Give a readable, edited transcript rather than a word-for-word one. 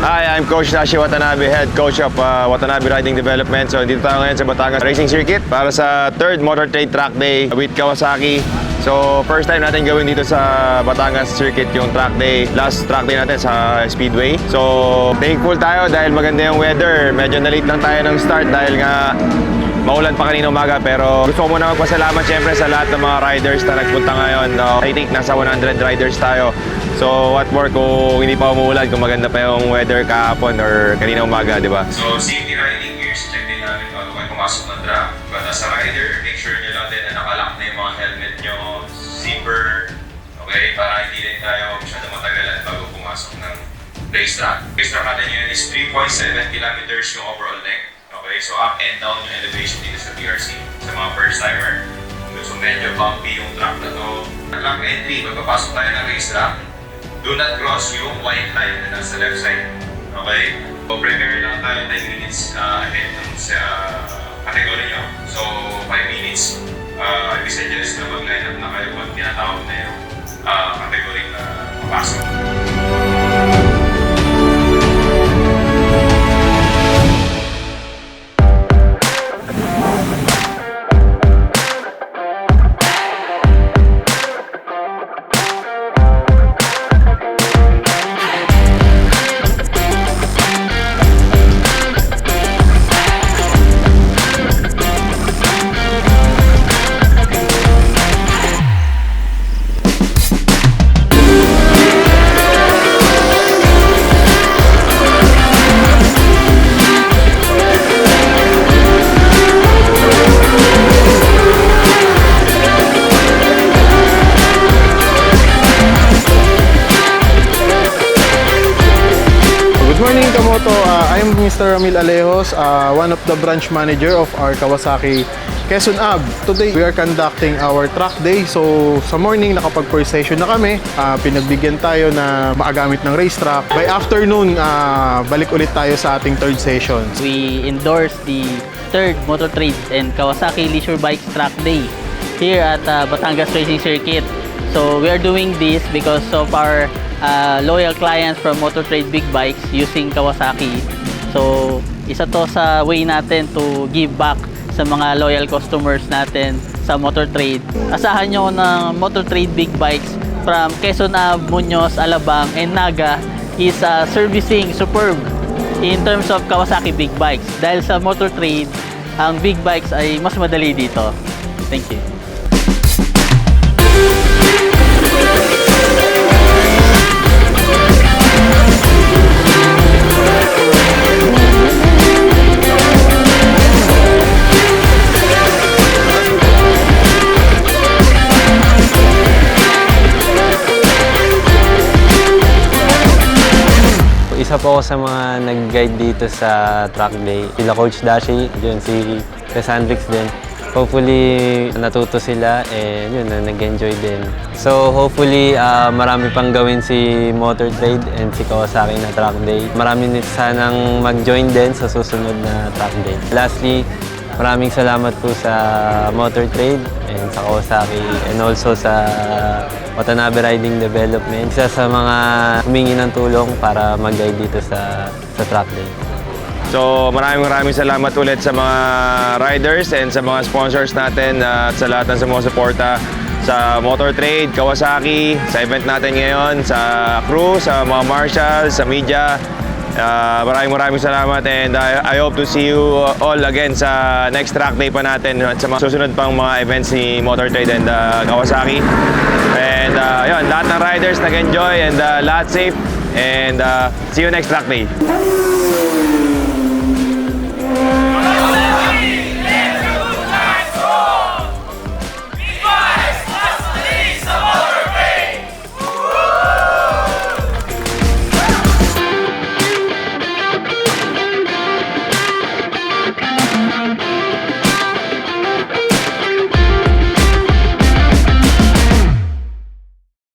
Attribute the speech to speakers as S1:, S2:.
S1: Hi, I'm Coach Nashi Watanabe, Head Coach of Watanabe Riding Development. So dito tayo ngayon sa Batangas Racing Circuit para sa 3rd Motor Trade Track Day with Kawasaki. So first time natin gawin dito sa Batangas Circuit yung track day. Last track day natin sa Speedway. So thankful tayo dahil maganda yung weather. Medyo na-late lang tayo ng start dahil nga maulan pa kanina umaga, pero gusto ko muna magpasalamat syempre sa lahat ng mga riders na nagpunta ngayon. I think nasa 100 riders tayo. So what more kung hindi pa umuulan, kung maganda pa yung weather kahapon or kanina umaga, di ba? So safety riding gears, check din namin bago kayo pumasok ng track. But as a rider, make sure nyo lang din na nakalock na yung mga helmet nyo, zipper, okay? Para hindi rin tayo masyado matagalan bago pumasok ng racetrack. Racetrack natin yun is 3.7 kilometers yung overall length. Okay, so up and down yung elevation dito sa BRC sa mga first timer. So medyo bumpy yung track na to. Track entry, magpapasok tayo ng racetrack. Do not cross yung white line na nasa left side. Okay? So prepare lang tayo 10 minutes ahead ng sa category nyo. So 5 minutes. I suggest na mag-line up na kayo kung tinatawag na yung category na papasok.
S2: I'm Mr. Ramil Alejos, one of the branch manager of our Kawasaki Quezon AB. Today, we are conducting our track day. So, sa morning, nakapag-first session na kami. Pinagbigyan tayo na makagamit ng racetrack. By afternoon, balik ulit tayo sa ating third session.
S3: We endorse the 3rd Motor Trade and Kawasaki Leisure Bikes Track Day here at Batangas Racing Circuit. So, we are doing this because of our loyal clients from Motor Trade Big Bikes using Kawasaki. So, isa to sa way natin to give back sa mga loyal customers natin sa Motor Trade. Asahan nyo ng Motor Trade Big Bikes from Quezon Ab, Muñoz, Alabang, and Naga is servicing superb in terms of Kawasaki Big Bikes. Dahil sa Motor Trade, ang Big Bikes ay mas madali dito. Thank you.
S4: Isa po ako sa mga nag-guide dito sa track day. Sila Coach Dashi, yun si Cassandrix din. Hopefully natuto sila and yun, nag-enjoy din. So hopefully marami pang gawin si Motor Trade and si Kawasaki na track day. Marami nito sanang mag-join din sa susunod na track day. Lastly, maraming salamat po sa Motor Trade and sa Kawasaki and also sa Watanabe Riding Development. Isa sa mga humingi ng tulong para mag-guide dito sa track day.
S1: So maraming salamat ulit sa mga riders and sa mga sponsors natin at sa lahat ng sumusuporta sa Motor Trade, Kawasaki, sa event natin ngayon, sa crew, sa mga marshals, sa media. Maraming salamat and I hope to see you all again sa next track day pa natin at sa mga susunod pang mga events ni Motor Trade and Kawasaki. And yun, lahat ng riders nag-enjoy and lahat safe and see you next track day.